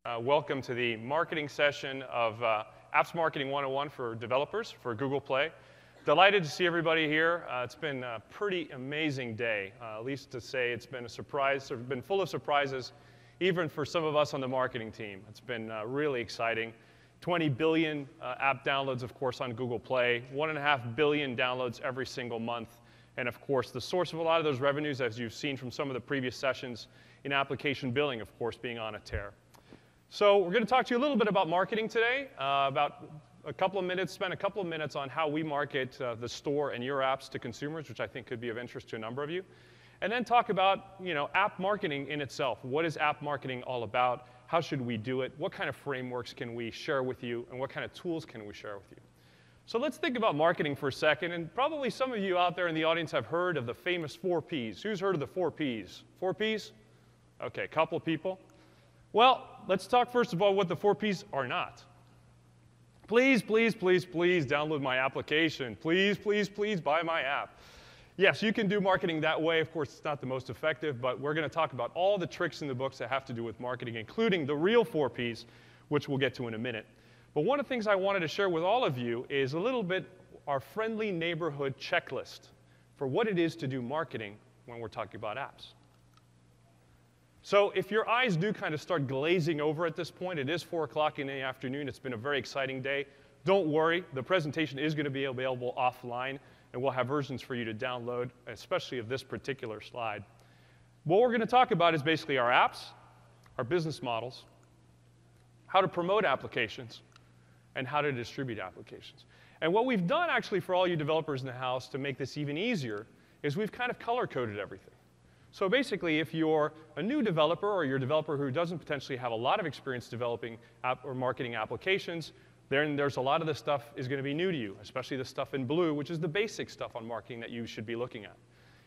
Welcome to the marketing session of Apps Marketing 101 for developers for Google Play. Delighted to see everybody here. It's been a pretty amazing day, at least to say it's been a surprise. It's been full of surprises, even for some of us on the marketing team. It's been really exciting. 20 billion app downloads, of course, on Google Play. 1.5 billion downloads every single month. And of course, the source of a lot of those revenues, as you've seen from some of the previous sessions, in application billing, of course, being on a tear. So we're going to talk to you a little bit about marketing today, about spend a couple of minutes on how we market the store and your apps to consumers, which I think could be of interest to a number of you. And then talk about, app marketing in itself. What is app marketing all about? How should we do it? What kind of frameworks can we share with you? And what kind of tools can we share with you? So let's think about marketing for a second. And probably some of you out there in the audience have heard of the famous 4 Ps. Who's heard of the 4 Ps? 4 Ps? OK, a couple of people. Well, let's talk first of all what the 4 Ps are not. Please, please, please, please download my application. Please, please, please buy my app. Yes, you can do marketing that way. Of course, it's not the most effective, but we're going to talk about all the tricks in the books that have to do with marketing, including the real 4 Ps, which we'll get to in a minute. But one of the things I wanted to share with all of you is a little bit our friendly neighborhood checklist for what it is to do marketing when we're talking about apps. So if your eyes do kind of start glazing over at this point, it is 4 o'clock in the afternoon. It's been a very exciting day. Don't worry. The presentation is going to be available offline, and we'll have versions for you to download, especially of this particular slide. What we're going to talk about is basically our apps, our business models, how to promote applications, and how to distribute applications. And what we've done, actually, for all you developers in the house to make this even easier is we've kind of color-coded everything. So basically, if you're a new developer or you're a developer who doesn't potentially have a lot of experience developing app or marketing applications, then there's a lot of this stuff is going to be new to you, especially the stuff in blue, which is the basic stuff on marketing that you should be looking at.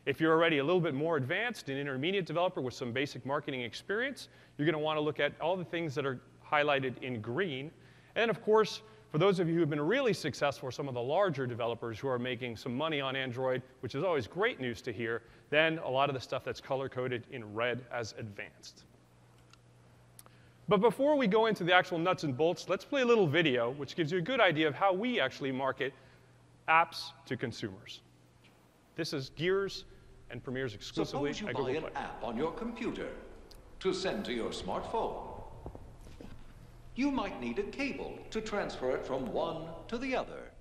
If you're already a little bit more advanced, an intermediate developer with some basic marketing experience, you're going to want to look at all the things that are highlighted in green. And of course, for those of you who have been really successful, some of the larger developers who are making some money on Android, which is always great news to hear, then a lot of the stuff that's color-coded in red as advanced. But before we go into the actual nuts and bolts, let's play a little video, which gives you a good idea of how we actually market apps to consumers. This is Gears and premieres exclusively at Google Play. Suppose you buy an app on your computer to send to your smartphone. You might need a cable to transfer it from one to the other.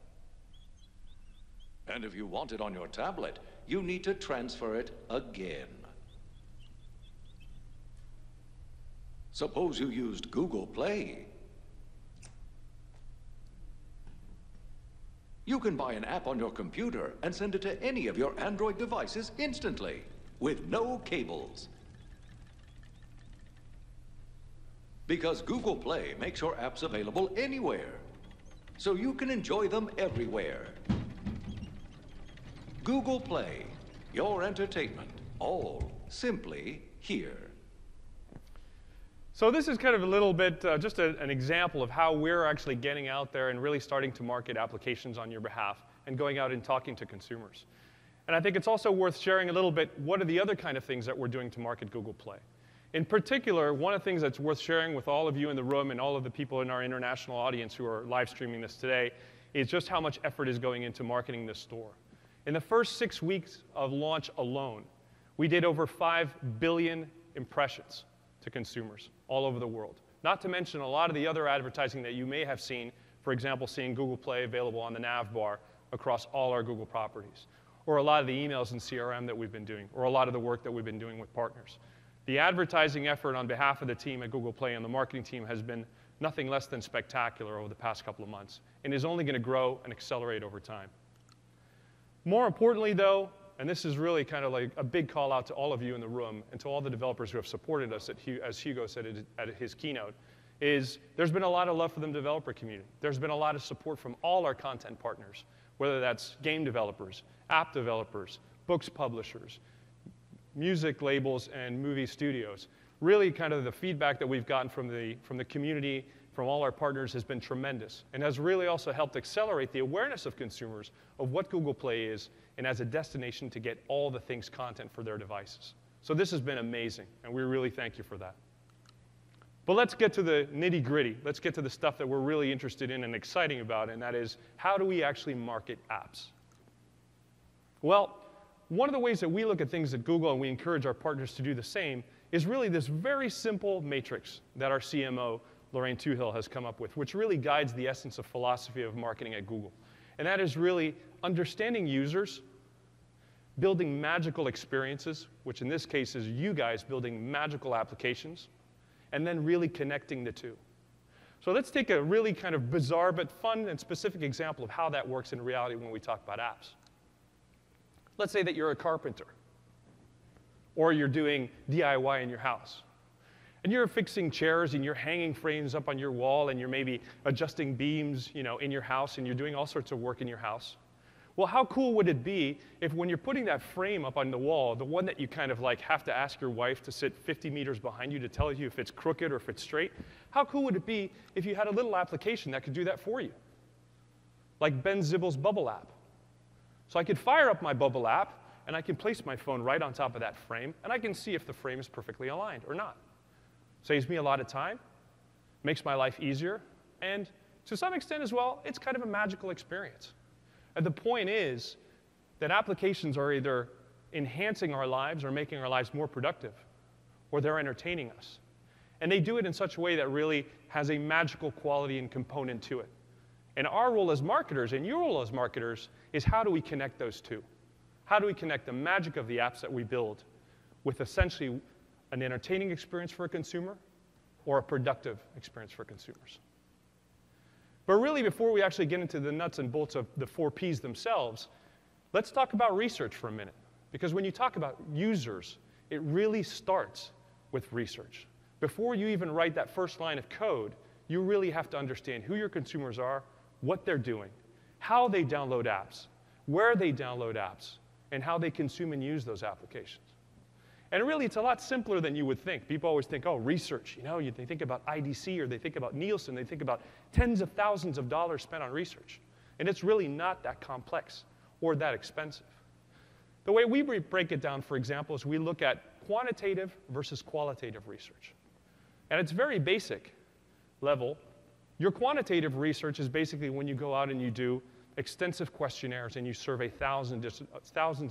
And if you want it on your tablet, you need to transfer it again. Suppose you used Google Play. You can buy an app on your computer and send it to any of your Android devices instantly, with no cables. Because Google Play makes your apps available anywhere, so you can enjoy them everywhere. Google Play, your entertainment, all simply here. So this is kind of a little bit, just an example of how we're actually getting out there and really starting to market applications on your behalf and going out and talking to consumers. And I think it's also worth sharing a little bit, what are the other kind of things that we're doing to market Google Play? In particular, one of the things that's worth sharing with all of you in the room and all of the people in our international audience who are live streaming this today is just how much effort is going into marketing this store. In the first 6 weeks of launch alone, we did over 5 billion impressions to consumers all over the world. Not to mention a lot of the other advertising that you may have seen, for example, seeing Google Play available on the nav bar across all our Google properties, or a lot of the emails and CRM that we've been doing, or a lot of the work that we've been doing with partners. The advertising effort on behalf of the team at Google Play and the marketing team has been nothing less than spectacular over the past couple of months, and is only going to grow and accelerate over time. More importantly, though, and this is really kind of like a big call out to all of you in the room and to all the developers who have supported us, as Hugo said at his keynote, is there's been a lot of love for the developer community. There's been a lot of support from all our content partners, whether that's game developers, app developers, books publishers, music labels, and movie studios. Really kind of the feedback that we've gotten from the community, from all our partners, has been tremendous and has really also helped accelerate the awareness of consumers of what Google Play is and as a destination to get all the things content for their devices. So this has been amazing, and we really thank you for that. But let's get to the nitty-gritty. Let's get to the stuff that we're really interested in and exciting about, and that is, how do we actually market apps? Well, one of the ways that we look at things at Google, and we encourage our partners to do the same, is really this very simple matrix that our CMO, Lorraine Tuhill, has come up with, which really guides the essence of philosophy of marketing at Google. And that is really understanding users, building magical experiences, which in this case is you guys building magical applications, and then really connecting the two. So let's take a really kind of bizarre but fun and specific example of how that works in reality when we talk about apps. Let's say that you're a carpenter, or you're doing DIY in your house. And you're fixing chairs, and you're hanging frames up on your wall, and you're maybe adjusting beams, in your house, and you're doing all sorts of work in your house. Well, how cool would it be if when you're putting that frame up on the wall, the one that you kind of like have to ask your wife to sit 50 meters behind you to tell you if it's crooked or if it's straight, how cool would it be if you had a little application that could do that for you? Like Ben Zibble's Bubble app. So I could fire up my Bubble app, and I can place my phone right on top of that frame, and I can see if the frame is perfectly aligned or not. Saves me a lot of time, makes my life easier, and to some extent as well, it's kind of a magical experience. And the point is that applications are either enhancing our lives or making our lives more productive, or they're entertaining us. And they do it in such a way that really has a magical quality and component to it. And our role as marketers, and your role as marketers, is how do we connect those two? How do we connect the magic of the apps that we build with essentially an entertaining experience for a consumer or a productive experience for consumers? But really, before we actually get into the nuts and bolts of the 4 Ps themselves, let's talk about research for a minute. Because when you talk about users, it really starts with research. Before you even write that first line of code, you really have to understand who your consumers are, what they're doing, how they download apps, where they download apps, and how they consume and use those applications. And really, it's a lot simpler than you would think. People always think, oh, research. They think about IDC, or they think about Nielsen. They think about tens of thousands of dollars spent on research. And it's really not that complex or that expensive. The way we break it down, for example, is we look at quantitative versus qualitative research. At its very basic level, your quantitative research is basically when you go out and you do extensive questionnaires and you survey thousands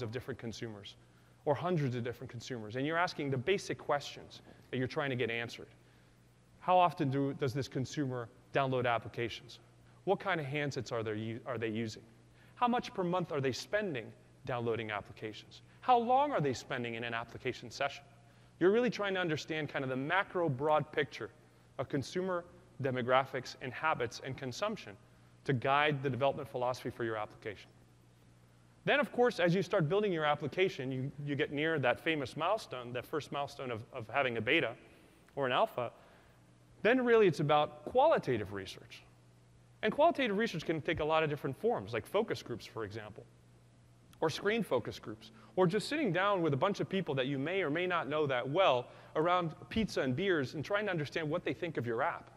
of different consumers, or hundreds of different consumers, and you're asking the basic questions that you're trying to get answered. How often does this consumer download applications? What kind of handsets are they using? How much per month are they spending downloading applications? How long are they spending in an application session? You're really trying to understand kind of the macro broad picture of consumer demographics and habits and consumption to guide the development philosophy for your application. Then, of course, as you start building your application, you get near that famous milestone, that first milestone of having a beta or an alpha. Then really it's about qualitative research. And qualitative research can take a lot of different forms, like focus groups, for example, or screen focus groups, or just sitting down with a bunch of people that you may or may not know that well around pizza and beers and trying to understand what they think of your app.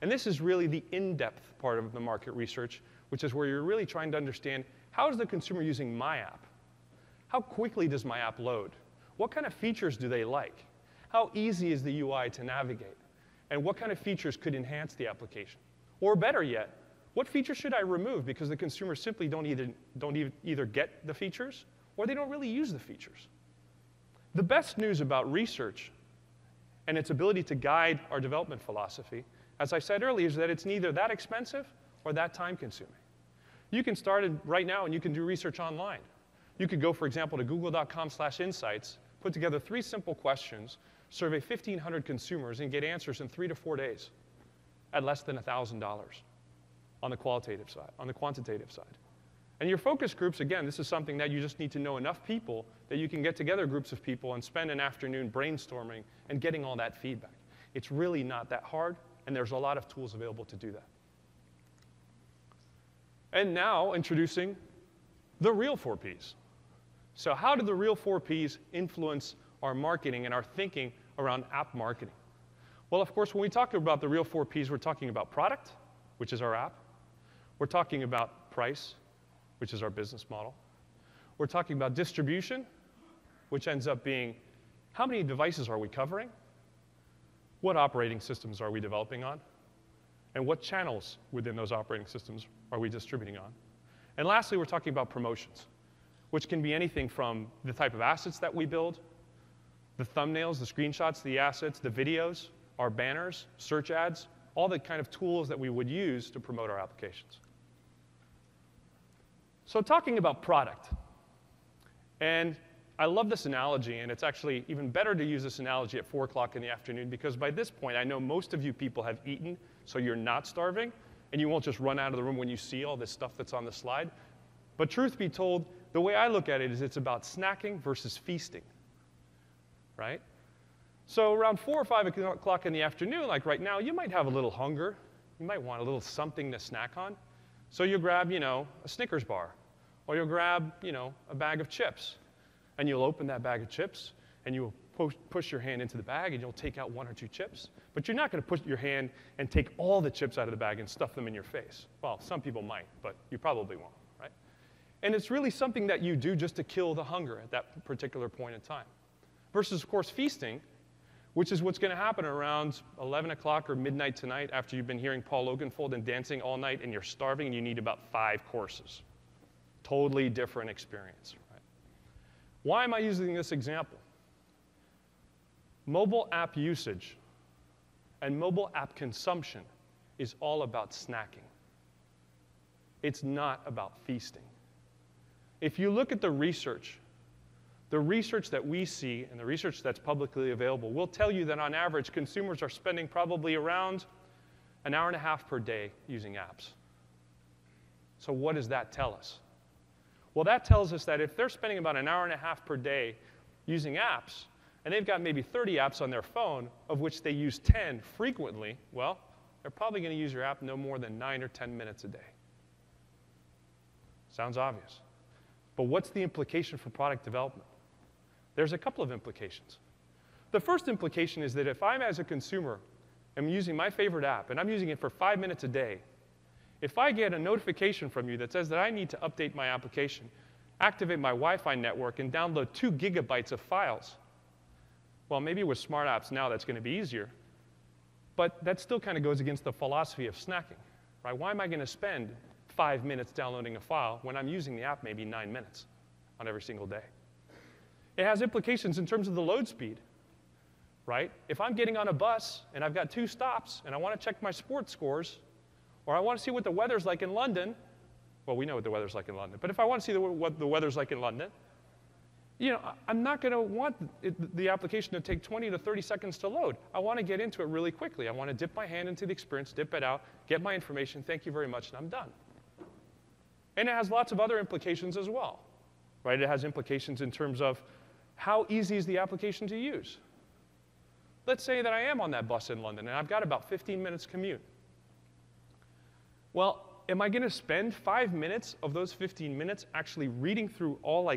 And this is really the in-depth part of the market research, which is where you're really trying to understand, how is the consumer using my app? How quickly does my app load? What kind of features do they like? How easy is the UI to navigate? And what kind of features could enhance the application? Or better yet, what features should I remove because the consumers simply don't either get the features or they don't really use the features? The best news about research and its ability to guide our development philosophy, as I said earlier, is that it's neither that expensive or that time-consuming. You can start right now and you can do research online. You could go, for example, to google.com/insights, put together 3 simple questions, survey 1,500 consumers, and get answers in 3 to 4 days at less than $1,000 on the quantitative side. And your focus groups, again, this is something that you just need to know enough people that you can get together groups of people and spend an afternoon brainstorming and getting all that feedback. It's really not that hard, and there's a lot of tools available to do that. And now, introducing the real 4 Ps. So how do the real 4 Ps influence our marketing and our thinking around app marketing? Well, of course, when we talk about the real 4 Ps, we're talking about product, which is our app. We're talking about price, which is our business model. We're talking about distribution, which ends up being how many devices are we covering? What operating systems are we developing on? And what channels within those operating systems are we distributing on? And lastly, we're talking about promotions, which can be anything from the type of assets that we build, the thumbnails, the screenshots, the assets, the videos, our banners, search ads, all the kind of tools that we would use to promote our applications. So talking about product, and I love this analogy, and it's actually even better to use this analogy at 4 o'clock in the afternoon, because by this point, I know most of you people have eaten, so you're not starving, and you won't just run out of the room when you see all this stuff that's on the slide. But truth be told, the way I look at it is it's about snacking versus feasting, right? So around 4 or 5 o'clock in the afternoon, like right now, you might have a little hunger. You might want a little something to snack on. So you'll grab, a Snickers bar, or you'll grab, a bag of chips. And you'll open that bag of chips, and you'll push your hand into the bag, and you'll take out 1 or 2 chips. But you're not going to put your hand and take all the chips out of the bag and stuff them in your face. Well, some people might, but you probably won't, right? And it's really something that you do just to kill the hunger at that particular point in time. Versus, of course, feasting, which is what's going to happen around 11 o'clock or midnight tonight after you've been hearing Paul Oakenfold and dancing all night, and you're starving, and you need about 5 courses. Totally different experience. Why am I using this example? Mobile app usage and mobile app consumption is all about snacking. It's not about feasting. If you look at the research that we see and the research that's publicly available will tell you that on average, consumers are spending probably around an hour and a half per day using apps. So what does that tell us? Well, that tells us that if they're spending about an hour and a half per day using apps, and they've got maybe 30 apps on their phone, of which they use 10 frequently, well, they're probably going to use your app no more than 9 or 10 minutes a day. Sounds obvious. But what's the implication for product development? There's a couple of implications. The first implication is that if I'm, as a consumer, am using my favorite app, and I'm using it for 5 minutes a day, if I get a notification from you that says that I need to update my application, activate my Wi-Fi network, and download 2 gigabytes of files, well, maybe with smart apps now that's going to be easier, but that still kind of goes against the philosophy of snacking, right? Why am I going to spend 5 minutes downloading a file when I'm using the app maybe 9 minutes on every single day? It has implications in terms of the load speed, right? If I'm getting on a bus and I've got 2 stops and I want to check my sports scores, or I want to see what the weather's like in London, well, we know what the weather's like in London, but if I want to see what the weather's like in London, I'm not going to want the application to take 20 to 30 seconds to load. I want to get into it really quickly. I want to dip my hand into the experience, dip it out, get my information, thank you very much, and I'm done. And it has lots of other implications as well, right? It has implications in terms of how easy is the application to use. Let's say that I am on that bus in London, and I've got about 15 minutes commute. Well, am I going to spend 5 minutes of those 15 minutes actually reading through all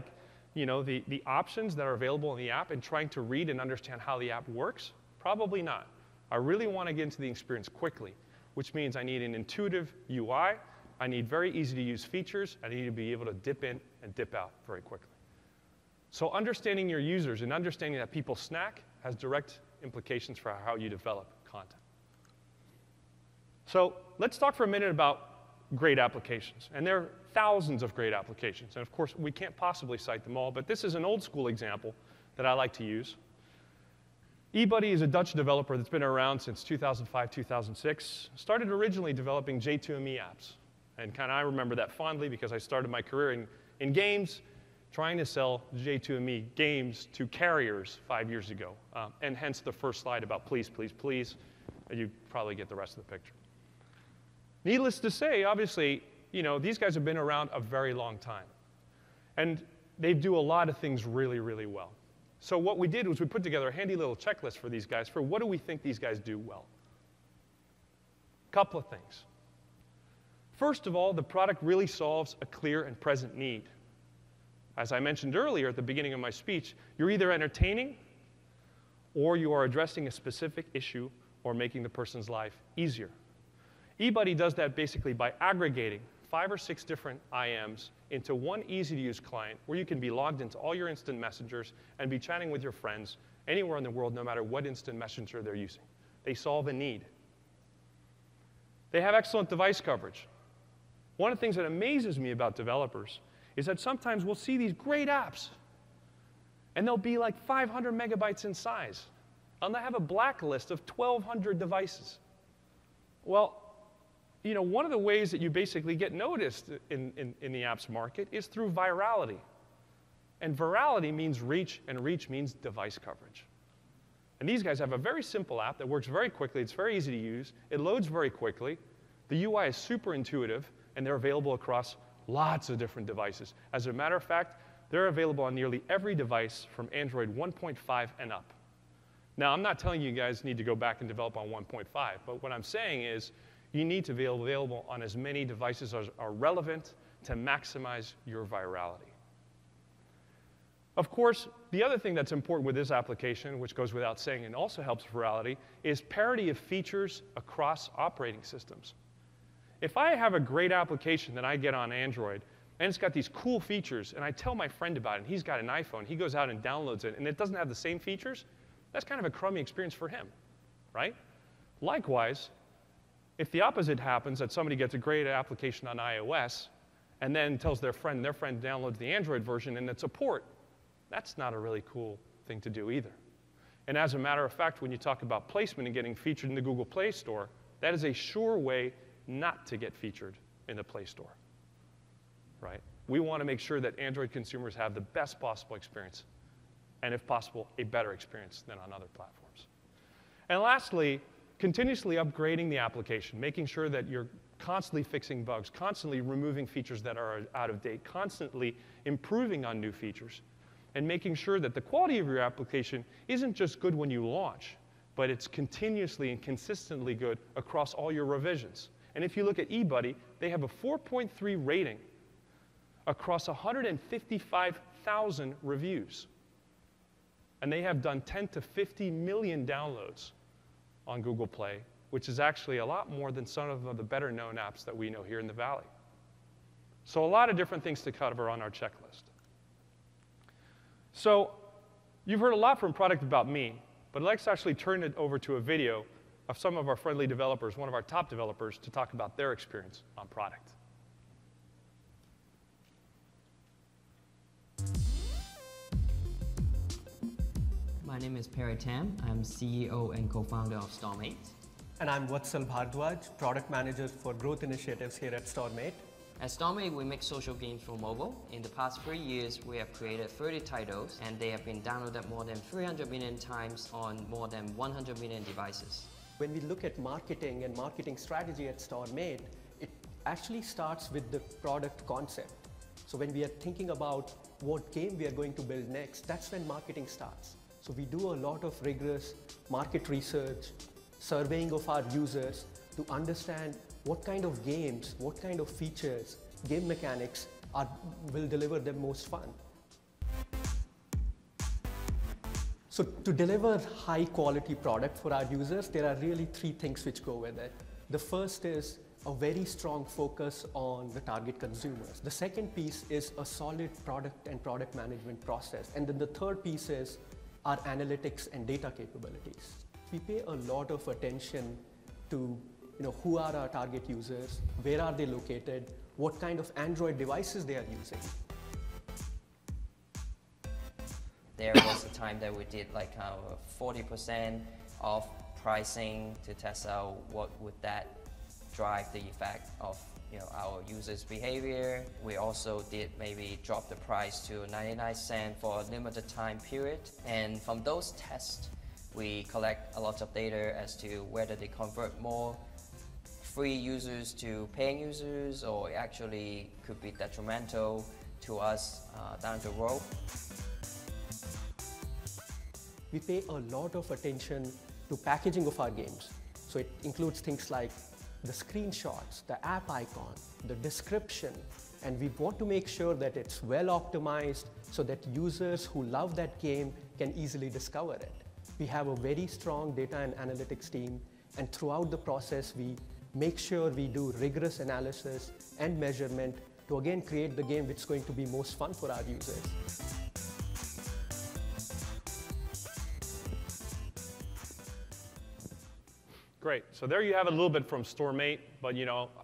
the options that are available in the app and trying to read and understand how the app works? Probably not. I really want to get into the experience quickly, which means I need an intuitive UI. I need very easy to use features. I need to be able to dip in and dip out very quickly. So understanding your users and understanding that people snack has direct implications for how you develop content. So let's talk for a minute about great applications. And there are thousands of great applications. And of course, we can't possibly cite them all, but this is an old school example that I like to use. eBuddy is a Dutch developer that's been around since 2005, 2006. Started originally developing J2ME apps. And I remember that fondly because I started my career in games trying to sell J2ME games to carriers 5 years ago. And hence the first slide about please, please, please. You probably get the rest of the picture. Needless to say, obviously, these guys have been around a very long time. And they do a lot of things really, really well. So what we did was we put together a handy little checklist for these guys for what do we think these guys do well. Couple of things. First of all, the product really solves a clear and present need. As I mentioned earlier at the beginning of my speech, you're either entertaining or you are addressing a specific issue or making the person's life easier. eBuddy does that basically by aggregating 5 or 6 different IMs into one easy-to-use client where you can be logged into all your instant messengers and be chatting with your friends anywhere in the world, no matter what instant messenger they're using. They solve a need. They have excellent device coverage. One of the things that amazes me about developers is that sometimes we'll see these great apps, and they'll be like 500 megabytes in size. And they'll have a blacklist of 1,200 devices. Well, you know, one of the ways that you basically get noticed in the apps market is through virality. And virality means reach, and reach means device coverage. And these guys have a very simple app that works very quickly. It's very easy to use. It loads very quickly. The UI is super intuitive, and they're available across lots of different devices. As a matter of fact, they're available on nearly every device from Android 1.5 and up. Now, I'm not telling you guys need to go back and develop on 1.5, but what I'm saying is you need to be available on as many devices as are relevant to maximize your virality. Of course, the other thing that's important with this application, which goes without saying and also helps virality, is parity of features across operating systems. If I have a great application that I get on Android, and it's got these cool features, and I tell my friend about it, and he's got an iPhone, he goes out and downloads it, and it doesn't have the same features, that's kind of a crummy experience for him, right? Likewise, if the opposite happens, that somebody gets a great application on iOS, and then tells their friend downloads the Android version, and it's a port, that's not a really cool thing to do either. And as a matter of fact, when you talk about placement and getting featured in the Google Play Store, that is a sure way not to get featured in the Play Store, right? We want to make sure that Android consumers have the best possible experience, and if possible, a better experience than on other platforms. And lastly, continuously upgrading the application, making sure that you're constantly fixing bugs, constantly removing features that are out of date, constantly improving on new features, and making sure that the quality of your application isn't just good when you launch, but it's continuously and consistently good across all your revisions. And if you look at eBuddy, they have a 4.3 rating across 155,000 reviews. And they have done 10 to 50 million downloads on Google Play, which is actually a lot more than some of the better-known apps that we know here in the Valley. So a lot of different things to cover on our checklist. So you've heard a lot from Product About Me, but let's actually turn it over to a video of some of our friendly developers, one of our top developers, to talk about their experience on product. My name is Perry Tam. I'm CEO and co-founder of StormMate. And I'm Vatsal Bhardwaj, Product Manager for Growth Initiatives here at StormMate. At StormMate, we make social games for mobile. In the past 3 years, we have created 30 titles, and they have been downloaded more than 300 million times on more than 100 million devices. When we look at marketing and marketing strategy at StormMate, it actually starts with the product concept. So when we are thinking about what game we are going to build next, that's when marketing starts. So we do a lot of rigorous market research, surveying of our users to understand what kind of games, what kind of features, game mechanics will deliver them most fun. So to deliver high quality product for our users, there are really 3 things which go with it. The first is a very strong focus on the target consumers. The second piece is a solid product and product management process. And then the third piece is our analytics and data capabilities. We pay a lot of attention to who are our target users, where are they located, what kind of Android devices they are using. There was a time that we did like our 40% off pricing to test out what would that drive the effect of our users' behavior. We also did maybe drop the price to 99 cents for a limited time period. And from those tests, we collect a lot of data as to whether they convert more free users to paying users, or it actually could be detrimental to us down the road. We pay a lot of attention to packaging of our games. So it includes things like the screenshots, the app icon, the description, and we want to make sure that it's well optimized so that users who love that game can easily discover it. We have a very strong data and analytics team, and throughout the process we make sure we do rigorous analysis and measurement to again create the game which is going to be most fun for our users. Great. So there you have it a little bit from StoreMate, but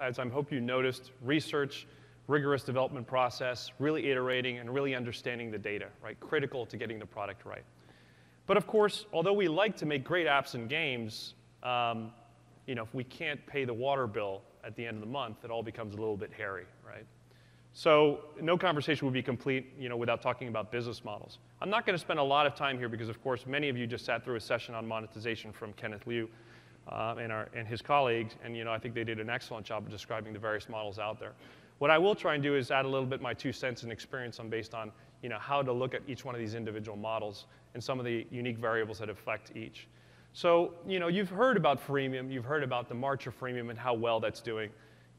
as I hope you noticed, research, rigorous development process, really iterating and really understanding the data, right? Critical to getting the product right. But of course, although we like to make great apps and games, if we can't pay the water bill at the end of the month, it all becomes a little bit hairy, right? So no conversation would be complete, without talking about business models. I'm not going to spend a lot of time here because, of course, many of you just sat through a session on monetization from Kenneth Liu and his colleagues, and I think they did an excellent job of describing the various models out there. What I will try and do is add a little bit my 2 cents and experience based on how to look at each one of these individual models and some of the unique variables that affect each. So you've heard about freemium, you've heard about the march of freemium and how well that's doing.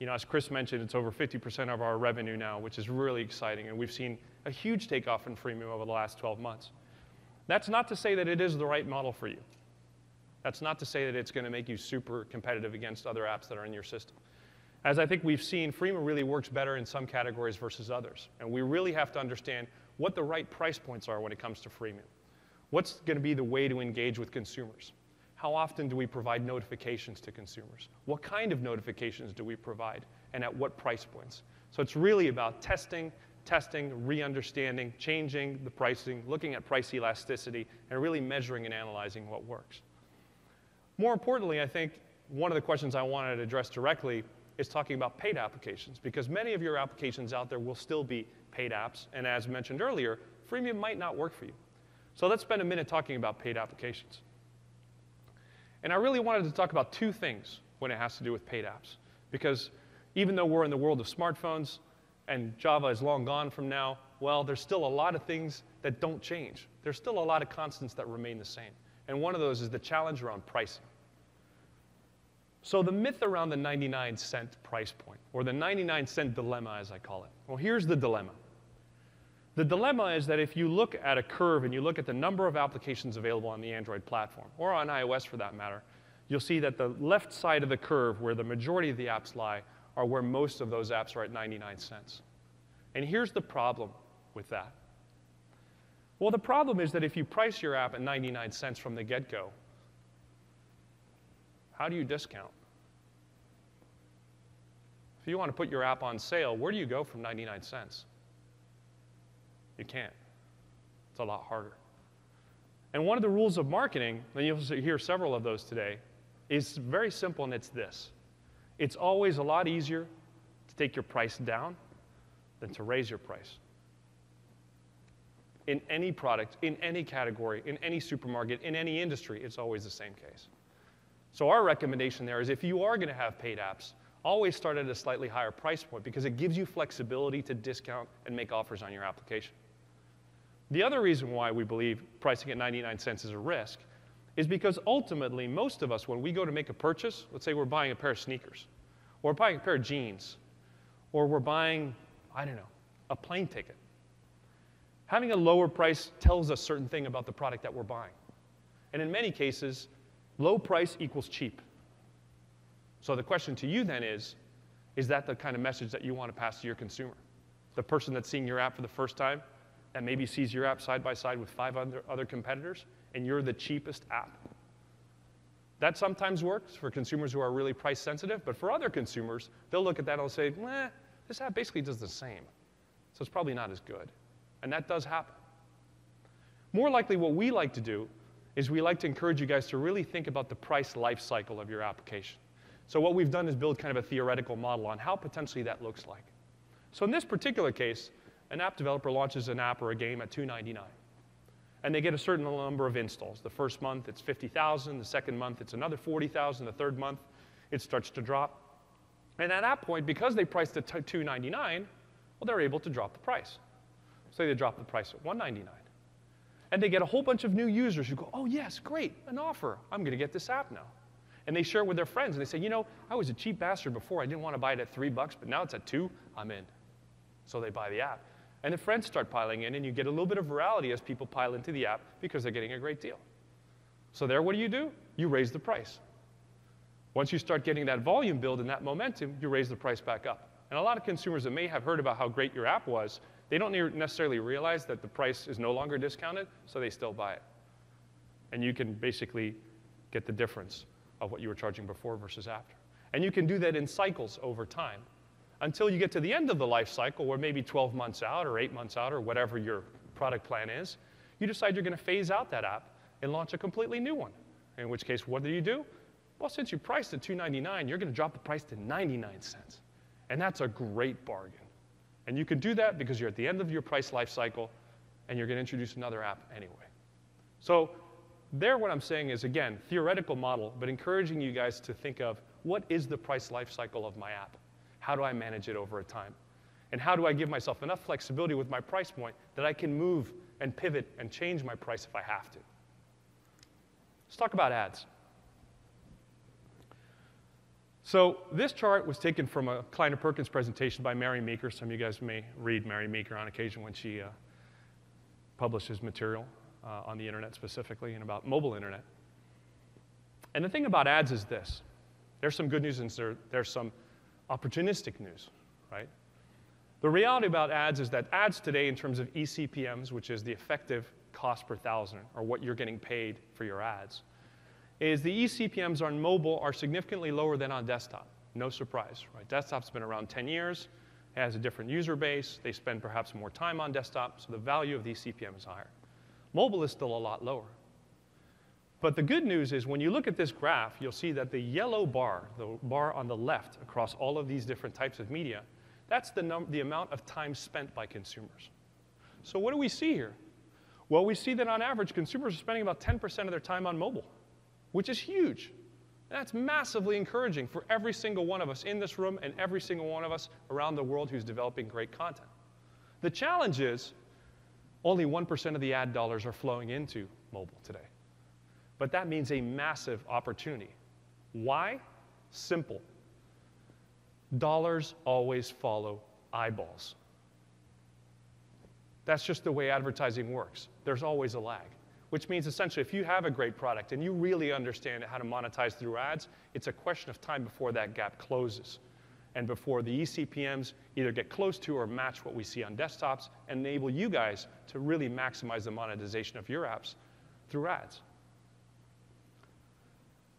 As Chris mentioned, it's over 50% of our revenue now, which is really exciting, and we've seen a huge takeoff in freemium over the last 12 months. That's not to say that it is the right model for you. That's not to say that it's going to make you super competitive against other apps that are in your system. As I think we've seen, freemium really works better in some categories versus others, and we really have to understand what the right price points are when it comes to freemium. What's going to be the way to engage with consumers? How often do we provide notifications to consumers? What kind of notifications do we provide, and at what price points? So it's really about testing, re-understanding, changing the pricing, looking at price elasticity, and really measuring and analyzing what works. More importantly, I think one of the questions I wanted to address directly is talking about paid applications, because many of your applications out there will still be paid apps, and as mentioned earlier, freemium might not work for you. So let's spend a minute talking about paid applications. And I really wanted to talk about 2 things when it has to do with paid apps, because even though we're in the world of smartphones and Java is long gone from now, well, there's still a lot of things that don't change. There's still a lot of constants that remain the same. And one of those is the challenge around pricing. So the myth around the 99-cent price point, or the 99-cent dilemma, as I call it. Well, here's the dilemma. The dilemma is that if you look at a curve and you look at the number of applications available on the Android platform, or on iOS for that matter, you'll see that the left side of the curve, where the majority of the apps lie, are where most of those apps are at 99 cents. And here's the problem with that. Well, the problem is that if you price your app at 99 cents from the get-go, how do you discount? If you want to put your app on sale, where do you go from 99 cents? You can't. It's a lot harder. And one of the rules of marketing, and you'll hear several of those today, is very simple, and it's this. It's always a lot easier to take your price down than to raise your price. In any product, in any category, in any supermarket, in any industry, it's always the same case. So our recommendation there is if you are going to have paid apps, always start at a slightly higher price point because it gives you flexibility to discount and make offers on your application. The other reason why we believe pricing at 99 cents is a risk is because ultimately, most of us, when we go to make a purchase, let's say we're buying a pair of sneakers, or we're buying a pair of jeans, or we're buying, a plane ticket. Having a lower price tells us a certain thing about the product that we're buying. And in many cases, low price equals cheap. So the question to you then is that the kind of message that you want to pass to your consumer? The person that's seeing your app for the first time, that maybe sees your app side by side with 5 other competitors, and you're the cheapest app. That sometimes works for consumers who are really price sensitive, but for other consumers, they'll look at that and they'll say, this app basically does the same, so it's probably not as good. And that does happen. More likely, what we like to do is we like to encourage you guys to really think about the price life cycle of your application. So what we've done is build kind of a theoretical model on how potentially that looks like. So in this particular case, an app developer launches an app or a game at $2.99. And they get a certain number of installs. The first month, it's 50,000. The second month, it's another 40,000. The third month, it starts to drop. And at that point, because they priced it at $2.99, well, they're able to drop the price. So they drop the price at $1.99. And they get a whole bunch of new users who go, oh, yes, great, an offer. I'm going to get this app now. And they share it with their friends. And they say, I was a cheap bastard before. I didn't want to buy it at $3, but now it's at $2. I'm in. So they buy the app. And the friends start piling in, and you get a little bit of virality as people pile into the app because they're getting a great deal. So there, what do? You raise the price. Once you start getting that volume build and that momentum, you raise the price back up. And a lot of consumers that may have heard about how great your app was, they don't necessarily realize that the price is no longer discounted, so they still buy it. And you can basically get the difference. of what you were charging before versus after. And you can do that in cycles over time until you get to the end of the life cycle, where maybe 12 months out or 8 months out or whatever your product plan is, you decide you're going to phase out that app and launch a completely new one. In which case, what do? Well, since you priced at $2.99, you're going to drop the price to 99 cents. And that's a great bargain. And you can do that because you're at the end of your price life cycle and you're going to introduce another app anyway. So there, what I'm saying is, again, theoretical model, but encouraging you guys to think of what is the price life cycle of my app? How do I manage it over a time? And how do I give myself enough flexibility with my price point that I can move and pivot and change my price if I have to? Let's talk about ads. So this chart was taken from a Kleiner Perkins presentation by Mary Meeker. Some of you guys may read Mary Meeker on occasion when she publishes material on the internet specifically and about mobile internet. And the thing about ads is this. There's some good news and there's some opportunistic news, right? The reality about ads is that ads today, in terms of eCPMs, which is the effective cost per thousand, or what you're getting paid for your ads, is the eCPMs on mobile are significantly lower than on desktop. No surprise, right? Desktop's been around 10 years, has a different user base, they spend perhaps more time on desktop, so the value of the eCPM is higher. Mobile is still a lot lower. But the good news is when you look at this graph, you'll see that the yellow bar, the bar on the left across all of these different types of media, that's the amount of time spent by consumers. So what do we see here? Well, we see that on average, consumers are spending about 10% of their time on mobile, which is huge. And that's massively encouraging for every single one of us in this room and every single one of us around the world who's developing great content. The challenge is only 1% of the ad dollars are flowing into mobile today. But that means a massive opportunity. Why? Simple. Dollars always follow eyeballs. That's just the way advertising works. There's always a lag, which means essentially if you have a great product and you really understand how to monetize through ads, it's a question of time before that gap closes and before the eCPMs either get close to or match what we see on desktops and enable you guys to really maximize the monetization of your apps through ads.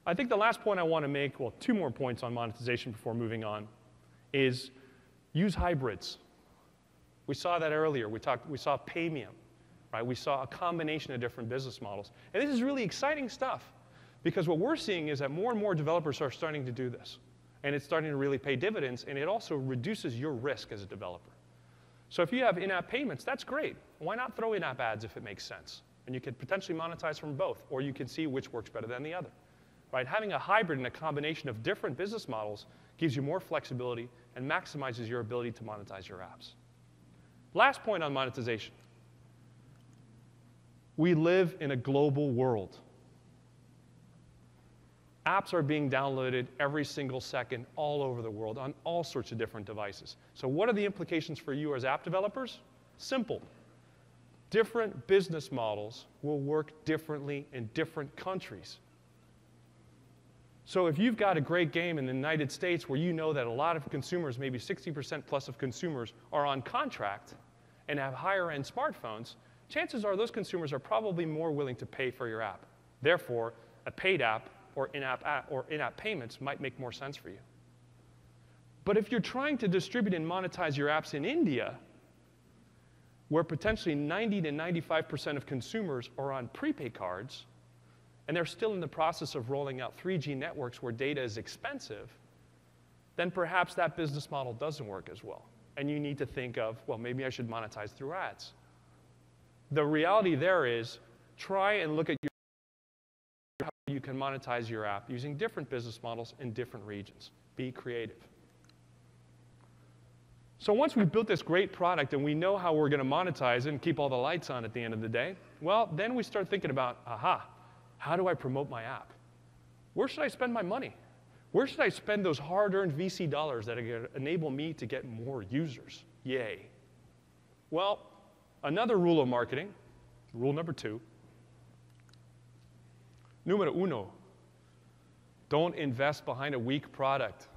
I think the last point I want to make, well, two more points on monetization before moving on, is use hybrids. We saw that earlier. We saw Premium, right? We saw a combination of different business models. And this is really exciting stuff because what we're seeing is that more and more developers are starting to do this. And it's starting to really pay dividends, and it also reduces your risk as a developer. So if you have in-app payments, that's great. Why not throw in-app ads if it makes sense? And you could potentially monetize from both, or you can see which works better than the other. Right? Having a hybrid and a combination of different business models gives you more flexibility and maximizes your ability to monetize your apps. Last point on monetization. We live in a global world. Apps are being downloaded every single second all over the world on all sorts of different devices. So what are the implications for you as app developers? Simple. Different business models will work differently in different countries. So if you've got a great game in the United States where you know that a lot of consumers, maybe 60% plus of consumers, are on contract and have higher-end smartphones, chances are those consumers are probably more willing to pay for your app. Therefore, a paid app or in-app payments might make more sense for you. But if you're trying to distribute and monetize your apps in India, where potentially 90 to 95% of consumers are on prepaid cards, and they're still in the process of rolling out 3G networks where data is expensive, then perhaps that business model doesn't work as well. And you need to think of, well, maybe I should monetize through ads. The reality there is, try and look at how you can monetize your app using different business models in different regions. Be creative. So once we've built this great product and we know how we're going to monetize it and keep all the lights on at the end of the day, well, then we start thinking about, how do I promote my app? Where should I spend my money? Where should I spend those hard-earned VC dollars that are going to enable me to get more users? Yay. Well, another rule of marketing, rule number 2, numero uno, don't invest behind a weak product.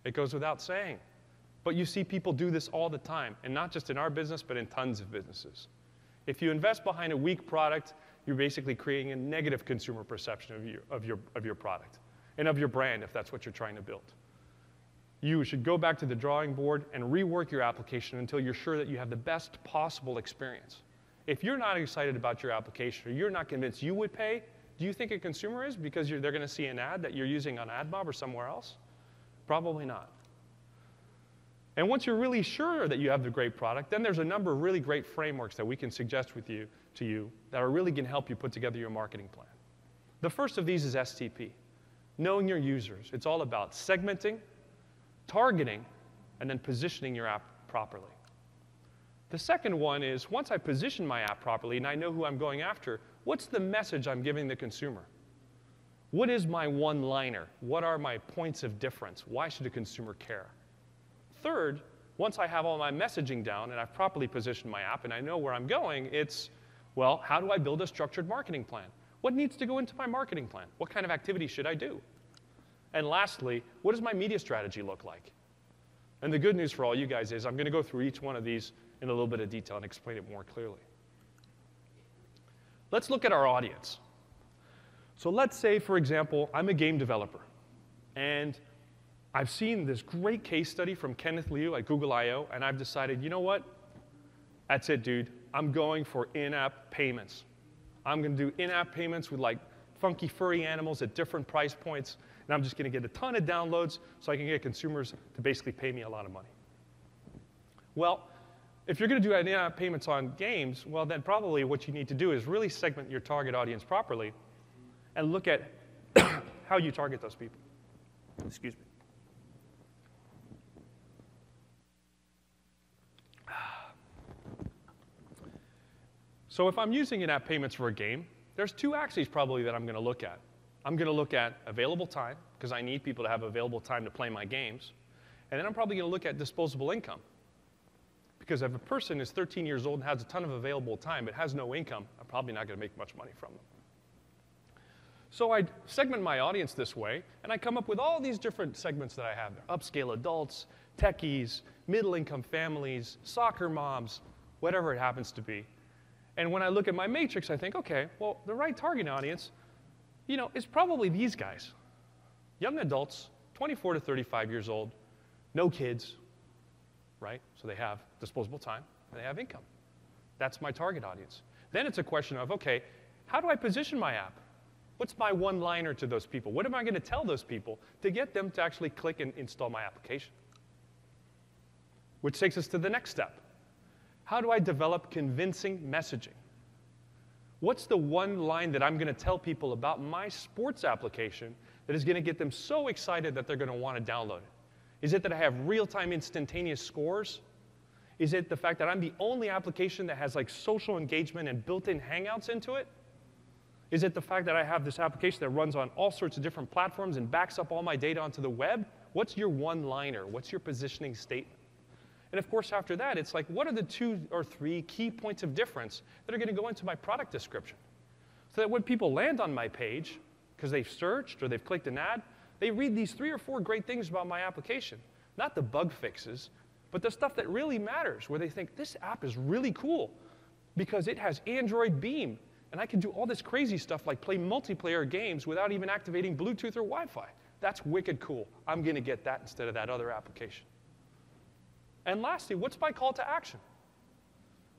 It goes without saying. But you see people do this all the time, and not just in our business, but in tons of businesses. If you invest behind a weak product, you're basically creating a negative consumer perception of your product and of your brand if that's what you're trying to build. You should go back to the drawing board and rework your application until you're sure that you have the best possible experience. If you're not excited about your application or you're not convinced you would pay, do you think a consumer is because they're going to see an ad that you're using on AdMob or somewhere else? Probably not. And once you're really sure that you have the great product, then there's a number of really great frameworks that we can suggest to you that are really going to help you put together your marketing plan. The first of these is STP, knowing your users. It's all about segmenting, targeting, and then positioning your app properly. The second one is, once I position my app properly and I know who I'm going after, what's the message I'm giving the consumer? What is my one-liner? What are my points of difference? Why should a consumer care? Third, once I have all my messaging down and I've properly positioned my app and I know where I'm going, it's, well, how do I build a structured marketing plan? What needs to go into my marketing plan? What kind of activity should I do? And lastly, what does my media strategy look like? And the good news for all you guys is I'm going to go through each one of these in a little bit of detail and explain it more clearly. Let's look at our audience. So let's say, for example, I'm a game developer, and I've seen this great case study from Kenneth Liu at Google I/O, and I've decided, you know what? That's it, dude. I'm going for in-app payments. I'm going to do in-app payments with like funky furry animals at different price points, and I'm just going to get a ton of downloads so I can get consumers to basically pay me a lot of money. Well, if you're going to do in-app payments on games, well, then probably what you need to do is really segment your target audience properly and look at how you target those people. Excuse me. So if I'm using in-app payments for a game, there's two axes probably that I'm going to look at. I'm going to look at available time, because I need people to have available time to play my games. And then I'm probably going to look at disposable income. Because if a person is 13 years old and has a ton of available time but has no income, I'm probably not going to make much money from them. So I segment my audience this way, and I come up with all these different segments that I have there. Upscale adults, techies, middle-income families, soccer moms, whatever it happens to be. And when I look at my matrix, I think, okay, well, the right target audience, you know, is probably these guys. Young adults, 24 to 35 years old, no kids, right? So they have disposable time, and they have income. That's my target audience. Then it's a question of, okay, how do I position my app? What's my one-liner to those people? What am I going to tell those people to get them to actually click and install my application? Which takes us to the next step. How do I develop convincing messaging? What's the one line that I'm going to tell people about my sports application that is going to get them so excited that they're going to want to download it? Is it that I have real-time instantaneous scores? Is it the fact that I'm the only application that has like social engagement and built-in hangouts into it? Is it the fact that I have this application that runs on all sorts of different platforms and backs up all my data onto the web? What's your one-liner? What's your positioning statement? And of course, after that, it's like, what are the 2 or 3 key points of difference that are going to go into my product description? So that when people land on my page, because they've searched or they've clicked an ad, they read these 3 or 4 great things about my application. Not the bug fixes, but the stuff that really matters, where they think, this app is really cool because it has Android Beam, and I can do all this crazy stuff like play multiplayer games without even activating Bluetooth or Wi-Fi. That's wicked cool. I'm going to get that instead of that other application. And lastly, what's my call to action?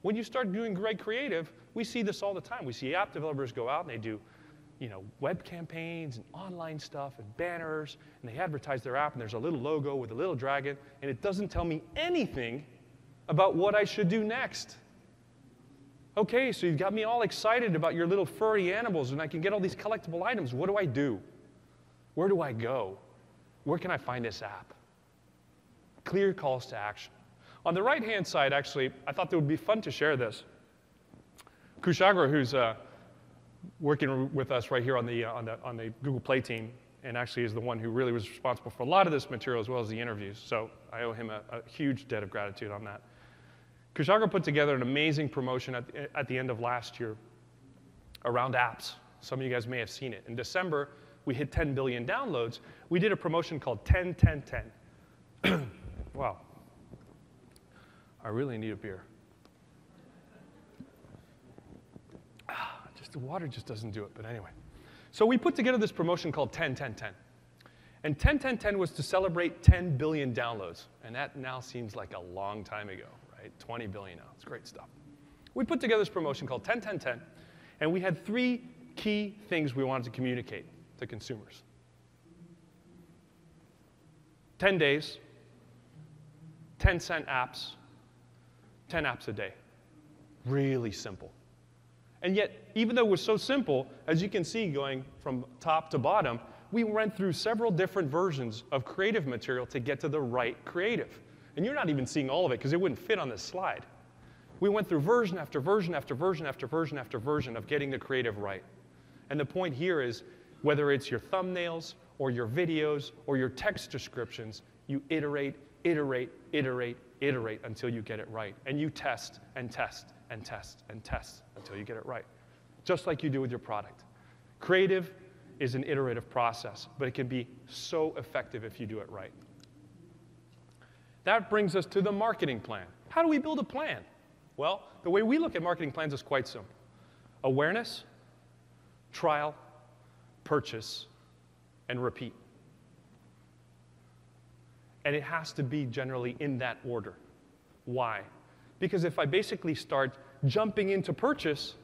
When you start doing great creative, we see this all the time. We see app developers go out and they do, you know, web campaigns and online stuff and banners, and they advertise their app, and there's a little logo with a little dragon, and it doesn't tell me anything about what I should do next. Okay, so you've got me all excited about your little furry animals, and I can get all these collectible items. What do I do? Where do I go? Where can I find this app? Clear calls to action. On the right-hand side, actually, I thought it would be fun to share this. Kushagra, who's working with us right here on the Google Play team, and actually is the one who really was responsible for a lot of this material as well as the interviews. So I owe him a huge debt of gratitude on that. Kushagra put together an amazing promotion at the end of last year around apps. Some of you guys may have seen it. In December, we hit 10 billion downloads. We did a promotion called 10-10-10. Wow. I really need a beer. Just the water just doesn't do it, but anyway. So we put together this promotion called 10-10-10. And 10-10-10 was to celebrate 10 billion downloads. And that now seems like a long time ago, right? 20 billion now. It's great stuff. We put together this promotion called 10-10-10, and we had 3 key things we wanted to communicate to consumers. 10 days, 10-cent apps, 10 apps a day. Really simple. And yet, even though it was so simple, as you can see going from top to bottom, we went through several different versions of creative material to get to the right creative. And you're not even seeing all of it because it wouldn't fit on this slide. We went through version after version after version after version after version of getting the creative right. And the point here is, whether it's your thumbnails or your videos or your text descriptions, you iterate, iterate, iterate, iterate until you get it right. And you test and test and test and test until you get it right, just like you do with your product. Creative is an iterative process, but it can be so effective if you do it right. That brings us to the marketing plan. How do we build a plan? Well, the way we look at marketing plans is quite simple. Awareness, trial, purchase, and repeat. And it has to be generally in that order. Why? Because if I basically start jumping into purchase,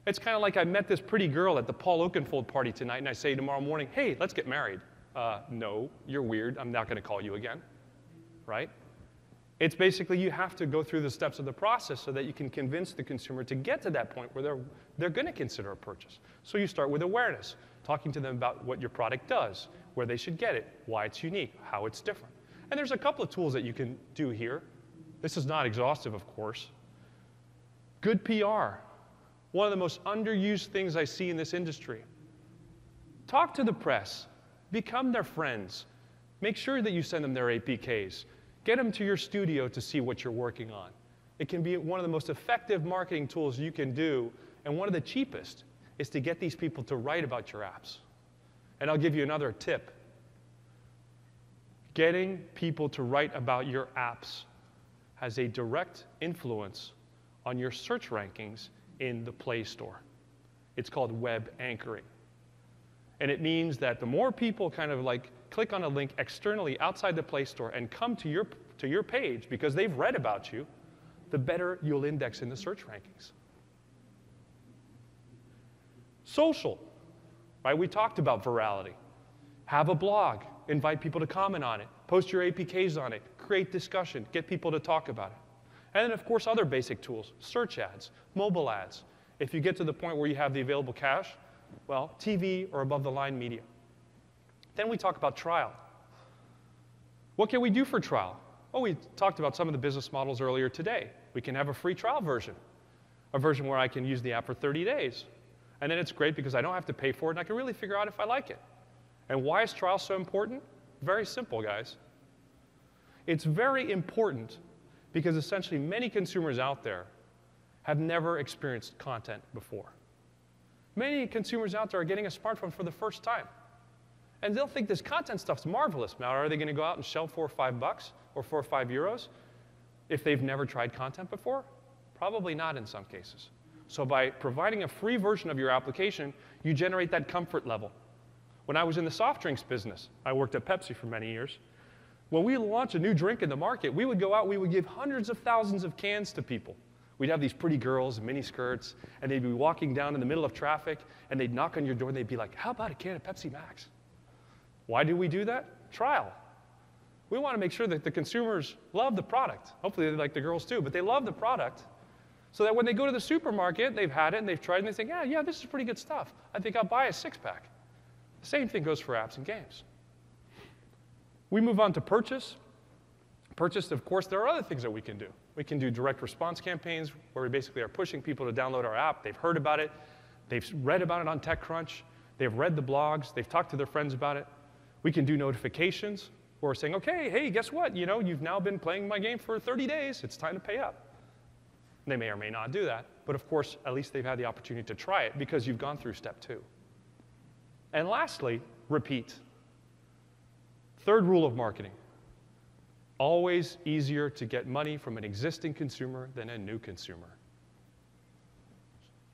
it's kind of like I met this pretty girl at the Paul Oakenfold party tonight, and I say tomorrow morning, hey, let's get married. No, you're weird. I'm not going to call you again. Right? It's basically you have to go through the steps of the process so that you can convince the consumer to get to that point where they're going to consider a purchase. So you start with awareness, talking to them about what your product does, where they should get it, why it's unique, how it's different. And there's a couple of tools that you can do here. This is not exhaustive, of course. Good PR. One of the most underused things I see in this industry. Talk to the press. Become their friends. Make sure that you send them their APKs. Get them to your studio to see what you're working on. It can be one of the most effective marketing tools you can do, and one of the cheapest is to get these people to write about your apps. And I'll give you another tip. Getting people to write about your apps has a direct influence on your search rankings in the Play Store. It's called web anchoring. And it means that the more people kind of like click on a link externally outside the Play Store and come to your page because they've read about you, the better you'll index in the search rankings. Social, right? We talked about virality. Have a blog, invite people to comment on it, post your APKs on it, create discussion, get people to talk about it. And then, of course, other basic tools, search ads, mobile ads. If you get to the point where you have the available cash, well, TV or above-the-line media. Then we talk about trial. What can we do for trial? Well, we talked about some of the business models earlier today. We can have a free trial version, a version where I can use the app for 30 days. And then it's great because I don't have to pay for it, and I can really figure out if I like it. And why is trial so important? Very simple, guys. It's very important because essentially many consumers out there have never experienced content before. Many consumers out there are getting a smartphone for the first time. And they'll think this content stuff's marvelous. Now, are they going to go out and shell $4 or $5 or €4 or €5 if they've never tried content before? Probably not in some cases. So by providing a free version of your application, you generate that comfort level. When I was in the soft drinks business, I worked at Pepsi for many years. When we launched a new drink in the market, we would go out, we would give hundreds of thousands of cans to people. We'd have these pretty girls in mini skirts, and they'd be walking down in the middle of traffic, and they'd knock on your door, and they'd be like, how about a can of Pepsi Max? Why do we do that? Trial. We want to make sure that the consumers love the product. Hopefully they like the girls too, but they love the product so that when they go to the supermarket, they've had it, and they've tried it, and they think, yeah, this is pretty good stuff. I think I'll buy a six-pack. The same thing goes for apps and games. We move on to purchase. Purchase, of course, there are other things that we can do. We can do direct response campaigns where we basically are pushing people to download our app. They've heard about it. They've read about it on TechCrunch. They've read the blogs. They've talked to their friends about it. We can do notifications where we're saying, okay, hey, guess what? You know, you've now been playing my game for 30 days. It's time to pay up. They may or may not do that. But of course, at least they've had the opportunity to try it because you've gone through step 2. And lastly, repeat. Third rule of marketing. Always easier to get money from an existing consumer than a new consumer.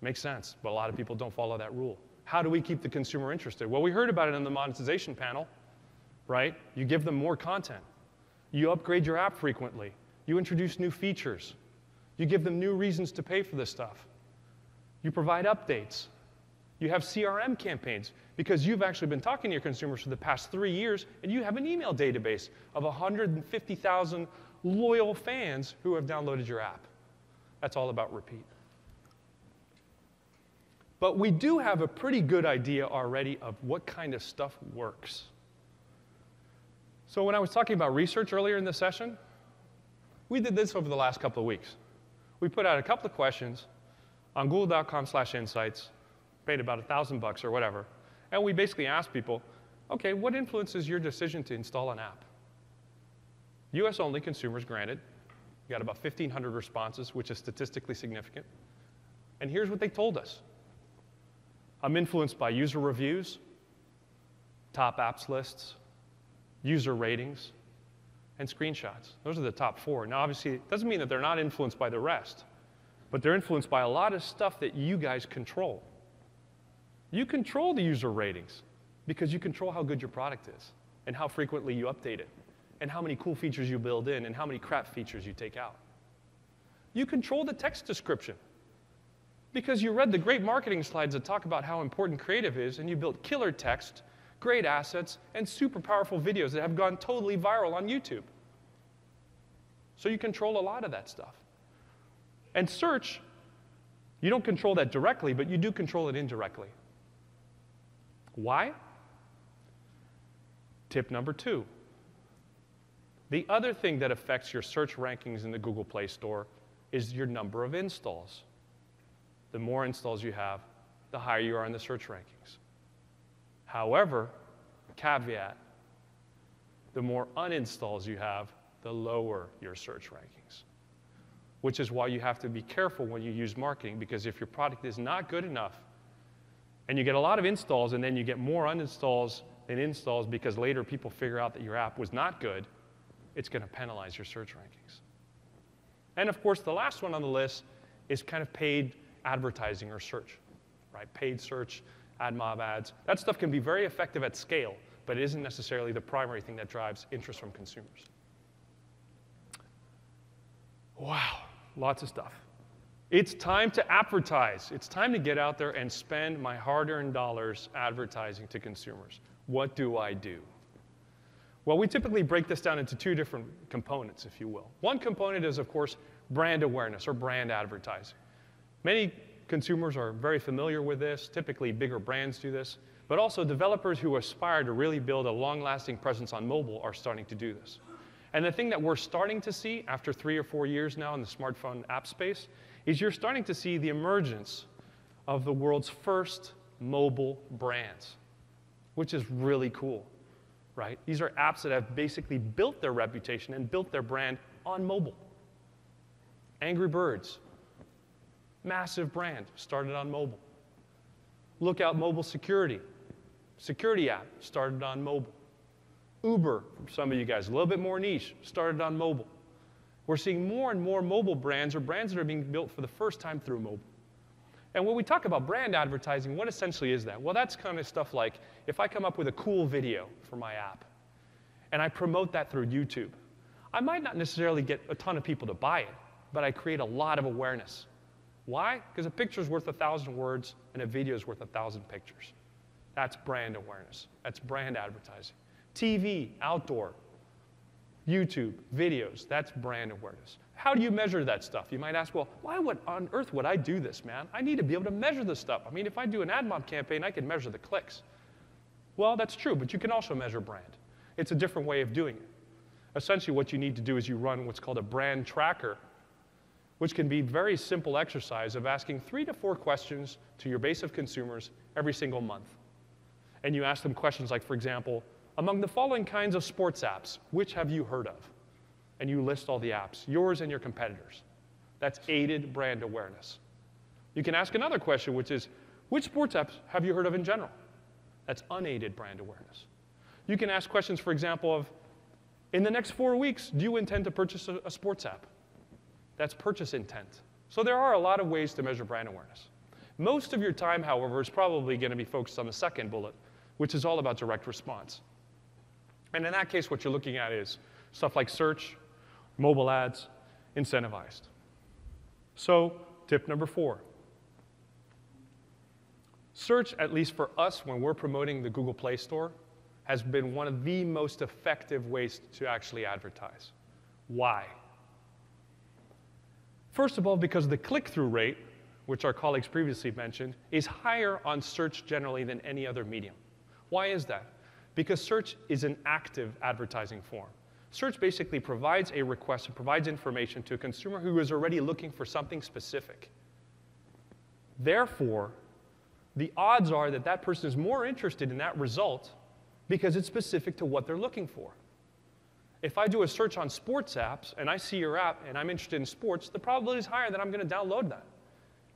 Makes sense, but a lot of people don't follow that rule. How do we keep the consumer interested? Well, we heard about it in the monetization panel, right? You give them more content. You upgrade your app frequently. You introduce new features. You give them new reasons to pay for this stuff. You provide updates. You have CRM campaigns because you've actually been talking to your consumers for the past 3 years, and you have an email database of 150,000 loyal fans who have downloaded your app. That's all about repeat. But we do have a pretty good idea already of what kind of stuff works. So when I was talking about research earlier in the session, we did this over the last couple of weeks. We put out a couple of questions on google.com/insights, paid about $1,000 or whatever, and we basically asked people, okay, what influences your decision to install an app? US only consumers, granted. We got about 1,500 responses, which is statistically significant. And here's what they told us. I'm influenced by user reviews, top apps lists, user ratings, and screenshots. Those are the top 4. Now, obviously, it doesn't mean that they're not influenced by the rest, but they're influenced by a lot of stuff that you guys control. You control the user ratings because you control how good your product is and how frequently you update it and how many cool features you build in and how many crap features you take out. You control the text description because you read the great marketing slides that talk about how important creative is, and you built killer text, great assets, and super powerful videos that have gone totally viral on YouTube. So you control a lot of that stuff. And search, you don't control that directly, but you do control it indirectly. Why? Tip number 2. The other thing that affects your search rankings in the Google Play Store is your number of installs. The more installs you have, the higher you are in the search rankings. However, caveat, the more uninstalls you have, the lower your search rankings. Which is why you have to be careful when you use marketing, because if your product is not good enough, and you get a lot of installs, and then you get more uninstalls than installs because later people figure out that your app was not good, it's going to penalize your search rankings. And of course, the last one on the list is kind of paid advertising or search, right? Paid search, ad mob ads. That stuff can be very effective at scale, but it isn't necessarily the primary thing that drives interest from consumers. Wow, lots of stuff. It's time to advertise. It's time to get out there and spend my hard-earned dollars advertising to consumers. What do I do? Well, we typically break this down into 2 different components, if you will. One component is, of course, brand awareness or brand advertising. Many consumers are very familiar with this. Typically, bigger brands do this. But also, developers who aspire to really build a long-lasting presence on mobile are starting to do this. And the thing that we're starting to see after 3 or 4 years now in the smartphone app space is you're starting to see the emergence of the world's first mobile brands, which is really cool, right? These are apps that have basically built their reputation and built their brand on mobile. Angry Birds, massive brand, started on mobile. Lookout Mobile Security, security app, started on mobile. Uber, for some of you guys, a little bit more niche, started on mobile. We're seeing more and more mobile brands or brands that are being built for the first time through mobile. And when we talk about brand advertising, what essentially is that? Well, that's kind of stuff like if I come up with a cool video for my app and I promote that through YouTube, I might not necessarily get a ton of people to buy it, but I create a lot of awareness. Why? Because a picture's worth 1,000 words and a video's worth 1,000 pictures. That's brand awareness. That's brand advertising. TV, outdoor, YouTube, videos, that's brand awareness. How do you measure that stuff? You might ask, well, why on earth would I do this, man? I need to be able to measure this stuff. I mean, if I do an ad mob campaign, I can measure the clicks. Well, that's true, but you can also measure brand. It's a different way of doing it. Essentially, what you need to do is you run what's called a brand tracker, which can be a very simple exercise of asking 3 to 4 questions to your base of consumers every single month. And you ask them questions like, for example, among the following kinds of sports apps, which have you heard of? And you list all the apps, yours and your competitors. That's aided brand awareness. You can ask another question, which is, which sports apps have you heard of in general? That's unaided brand awareness. You can ask questions, for example, of, in the next 4 weeks, do you intend to purchase a sports app? That's purchase intent. So there are a lot of ways to measure brand awareness. Most of your time, however, is probably going to be focused on the second bullet, which is all about direct response. And in that case, what you're looking at is stuff like search, mobile ads, incentivized. So tip number 4. Search, at least for us when we're promoting the Google Play Store, has been one of the most effective ways to actually advertise. Why? First of all, because the click-through rate, which our colleagues previously mentioned, is higher on search generally than any other medium. Why is that? Because search is an active advertising form. Search basically provides a request and provides information to a consumer who is already looking for something specific. Therefore, the odds are that that person is more interested in that result because it's specific to what they're looking for. If I do a search on sports apps and I see your app and I'm interested in sports, the probability is higher that I'm going to download that.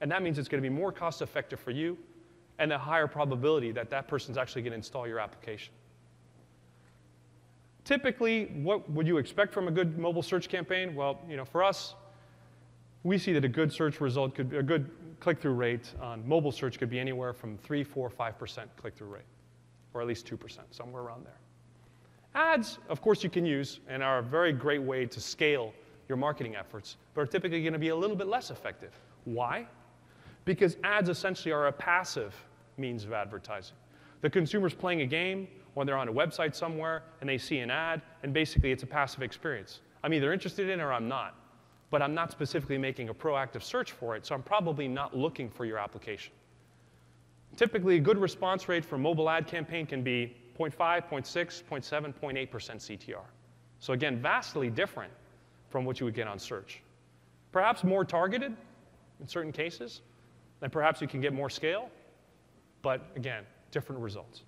And that means it's going to be more cost effective for you and a higher probability that that person's actually going to install your application. Typically, what would you expect from a good mobile search campaign? Well, for us, we see that a good search result could be a good click-through rate on mobile search could be anywhere from 3, 4, 5% click-through rate, or at least 2%, somewhere around there. Ads, of course, you can use and are a very great way to scale your marketing efforts, but are typically going to be a little bit less effective. Why? Because ads essentially are a passive means of advertising. The consumer's playing a game, or they're on a website somewhere, and they see an ad, and basically it's a passive experience. I'm either interested in it or I'm not, but I'm not specifically making a proactive search for it, so I'm probably not looking for your application. Typically, a good response rate for a mobile ad campaign can be 0.5, 0.6, 0.7, 0.8% CTR. So again, vastly different from what you would get on search. Perhaps more targeted in certain cases, and perhaps you can get more scale, but again, different results.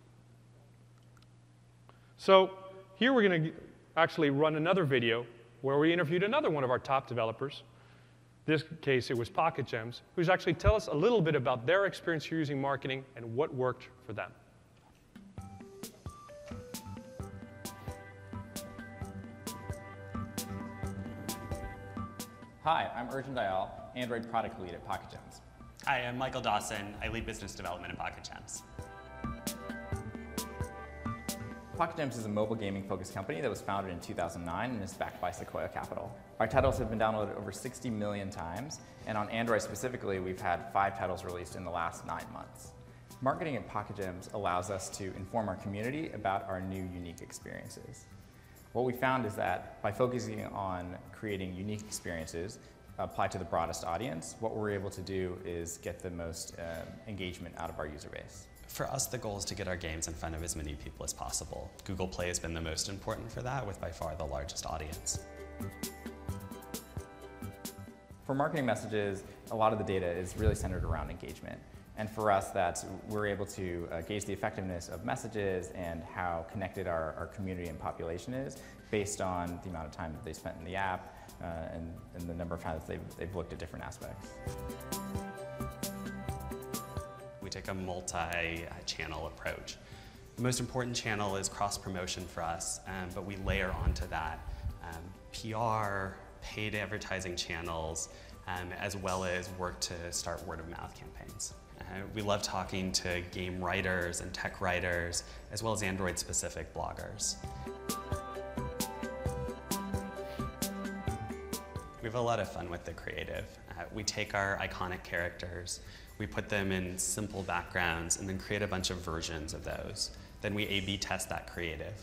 So here we're going to actually run another video where we interviewed another one of our top developers. In this case, it was Pocket Gems, who's actually tell us a little bit about their experience here using marketing and what worked for them. Hi, I'm Urjan Dayal, Android product lead at Pocket Gems. Hi, I'm Michael Dawson. I lead business development at Pocket Gems. Pocket Gems is a mobile gaming-focused company that was founded in 2009 and is backed by Sequoia Capital. Our titles have been downloaded over 60 million times, and on Android specifically, we've had 5 titles released in the last 9 months. Marketing at Pocket Gems allows us to inform our community about our new unique experiences. What we found is that by focusing on creating unique experiences applied to the broadest audience, what we're able to do is get the most engagement out of our user base. For us, the goal is to get our games in front of as many people as possible. Google Play has been the most important for that, with by far the largest audience. For marketing messages, a lot of the data is really centered around engagement. And for us, we're able to gauge the effectiveness of messages and how connected our community and population is based on the amount of time that they spent in the app and the number of times they've looked at different aspects. We take a multi-channel approach. The most important channel is cross-promotion for us, but we layer onto that PR, paid advertising channels, as well as work to start word-of-mouth campaigns. We love talking to game writers and tech writers, as well as Android-specific bloggers. We have a lot of fun with the creative. We take our iconic characters, we put them in simple backgrounds, and then create a bunch of versions of those. Then we A/B test that creative.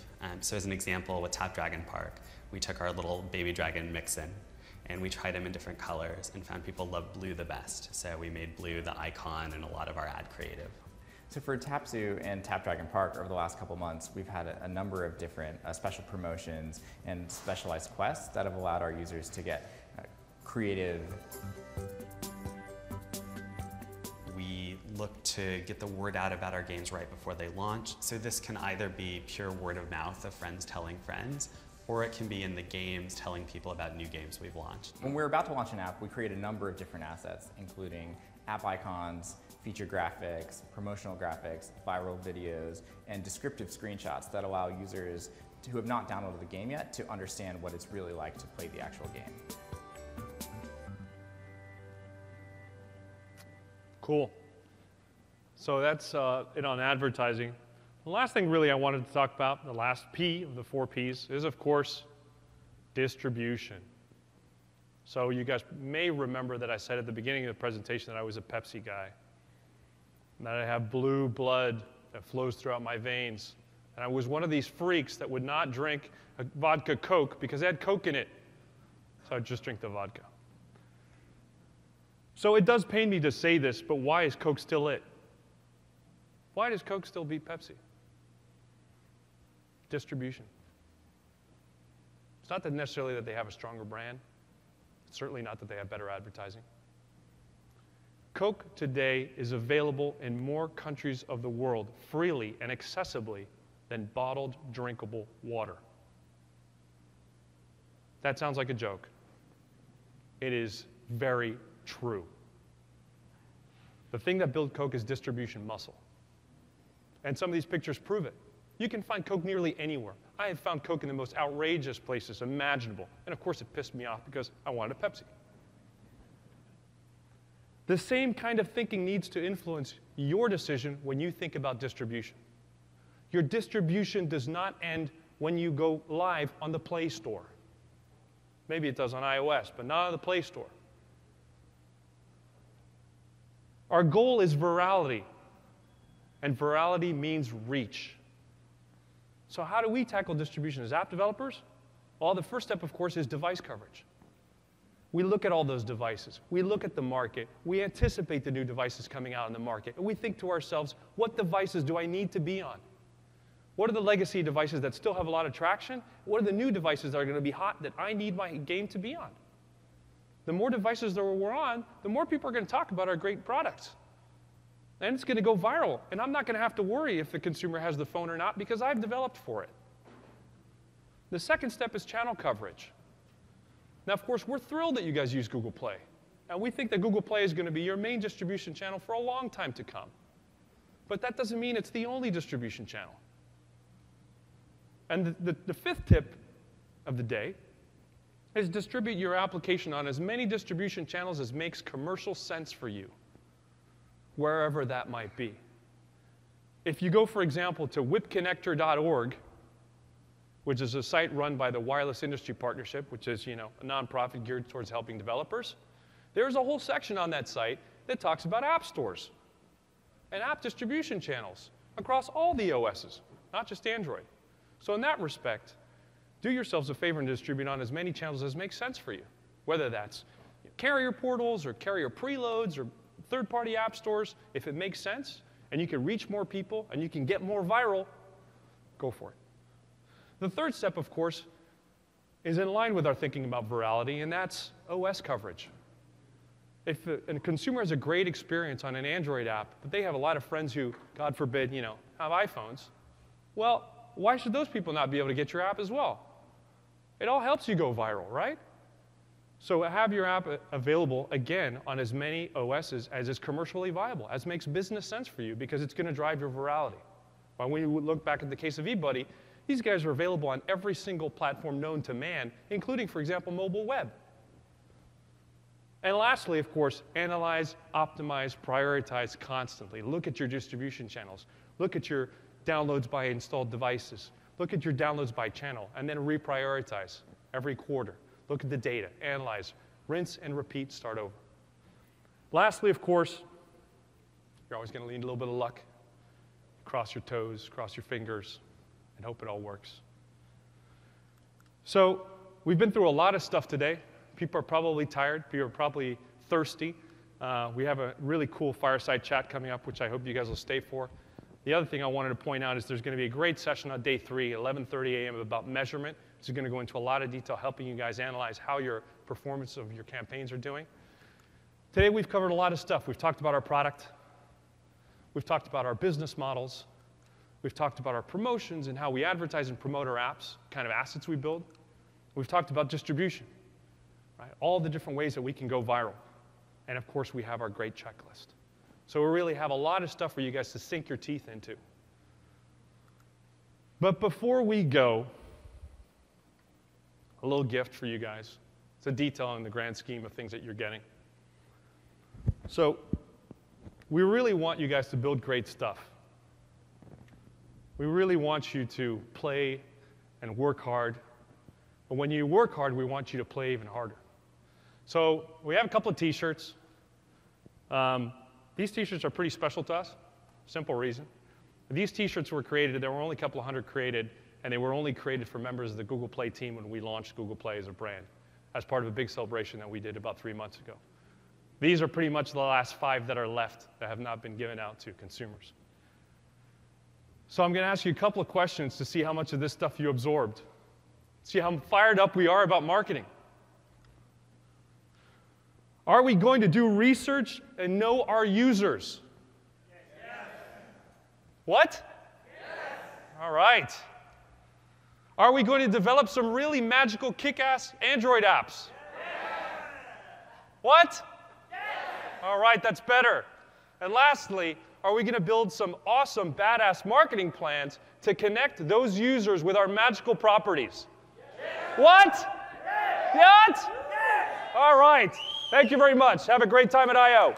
So as an example, with Tap Dragon Park, we took our little baby dragon Mixin, and we tried them in different colors and found people loved blue the best. So we made blue the icon in a lot of our ad creative. So for Tap Zoo and Tap Dragon Park, over the last couple months, we've had a number of different special promotions and specialized quests that have allowed our users to get creative. We look to get the word out about our games right before they launch. So this can either be pure word of mouth of friends telling friends, or it can be in the games telling people about new games we've launched. When we're about to launch an app, we create a number of different assets, including app icons, feature graphics, promotional graphics, viral videos, and descriptive screenshots that allow users who have not downloaded the game yet to understand what it's really like to play the actual game. Cool. So that's it on advertising. The last thing really I wanted to talk about, the last P of the 4 Ps, is of course distribution. So you guys may remember that I said at the beginning of the presentation that I was a Pepsi guy, that I have blue blood that flows throughout my veins. And I was one of these freaks that would not drink a vodka Coke because it had Coke in it. So I'd just drink the vodka. So it does pain me to say this, but why is Coke still it? Why does Coke still beat Pepsi? Distribution. It's not that necessarily that they have a stronger brand. It's certainly not that they have better advertising. Coke today is available in more countries of the world freely and accessibly than bottled drinkable water. That sounds like a joke. It is very true. The thing that built Coke is distribution muscle. And some of these pictures prove it. You can find Coke nearly anywhere. I have found Coke in the most outrageous places imaginable. And of course it pissed me off because I wanted a Pepsi. The same kind of thinking needs to influence your decision when you think about distribution. Your distribution does not end when you go live on the Play Store. Maybe it does on iOS, but not on the Play Store. Our goal is virality, and virality means reach. So how do we tackle distribution as app developers? Well, the first step, of course, is device coverage. We look at all those devices. We look at the market. We anticipate the new devices coming out in the market. And we think to ourselves, what devices do I need to be on? What are the legacy devices that still have a lot of traction? What are the new devices that are going to be hot that I need my game to be on? The more devices that we're on, the more people are going to talk about our great products. And it's going to go viral. And I'm not going to have to worry if the consumer has the phone or not because I've developed for it. The second step is channel coverage. Now, of course, we're thrilled that you guys use Google Play. And we think that Google Play is going to be your main distribution channel for a long time to come. But that doesn't mean it's the only distribution channel. And the fifth tip of the day is distribute your application on as many distribution channels as makes commercial sense for you, wherever that might be. If you go, for example, to whipconnector.org, which is a site run by the Wireless Industry Partnership, which is, a nonprofit geared towards helping developers, there's a whole section on that site that talks about app stores and app distribution channels across all the OSs, not just Android. So in that respect, do yourselves a favor and distribute on as many channels as makes sense for you, whether that's carrier portals or carrier preloads or third-party app stores. If it makes sense and you can reach more people and you can get more viral, go for it. The third step, of course, is in line with our thinking about virality, and that's OS coverage. If a consumer has a great experience on an Android app, but they have a lot of friends who, God forbid, have iPhones, well, why should those people not be able to get your app as well? It all helps you go viral, right? So have your app available, again, on as many OSs as is commercially viable, as makes business sense for you, because it's going to drive your virality. When we look back at the case of eBuddy, these guys are available on every single platform known to man, including, for example, mobile web. And lastly, of course, analyze, optimize, prioritize constantly. Look at your distribution channels. Look at your downloads by installed devices. Look at your downloads by channel, and then reprioritize every quarter. Look at the data, analyze, rinse and repeat, start over. Lastly, of course, you're always going to need a little bit of luck. Cross your toes, cross your fingers, and hope it all works. So we've been through a lot of stuff today. People are probably tired. People are probably thirsty. We have a really cool fireside chat coming up, which I hope you guys will stay for. The other thing I wanted to point out is there's going to be a great session on day 3, 11:30 a.m. about measurement. This is going to go into a lot of detail, helping you guys analyze how your performance of your campaigns are doing. Today we've covered a lot of stuff. We've talked about our product. We've talked about our business models. We've talked about our promotions and how we advertise and promote our apps, kind of assets we build. We've talked about distribution, right? All the different ways that we can go viral. And of course, we have our great checklist. So we really have a lot of stuff for you guys to sink your teeth into. But before we go, a little gift for you guys. It's a detail in the grand scheme of things that you're getting. So we really want you guys to build great stuff. We really want you to play and work hard. But when you work hard, we want you to play even harder. So we have a couple of T-shirts. These T-shirts are pretty special to us. Simple reason. These T-shirts were created, there were only a couple of hundred created, and they were only created for members of the Google Play team when we launched Google Play as a brand, as part of a big celebration that we did about 3 months ago. These are pretty much the last 5 that are left that have not been given out to consumers. So I'm going to ask you a couple of questions to see how much of this stuff you absorbed. See how fired up we are about marketing. Are we going to do research and know our users? Yes. What? Yes. All right. Are we going to develop some really magical, kick-ass Android apps? Yes. What? Yes. All right, that's better. And lastly, are we going to build some awesome, badass marketing plans to connect those users with our magical properties? Yes. What? Yes. What? Yes. All right. Thank you very much. Have a great time at I/O.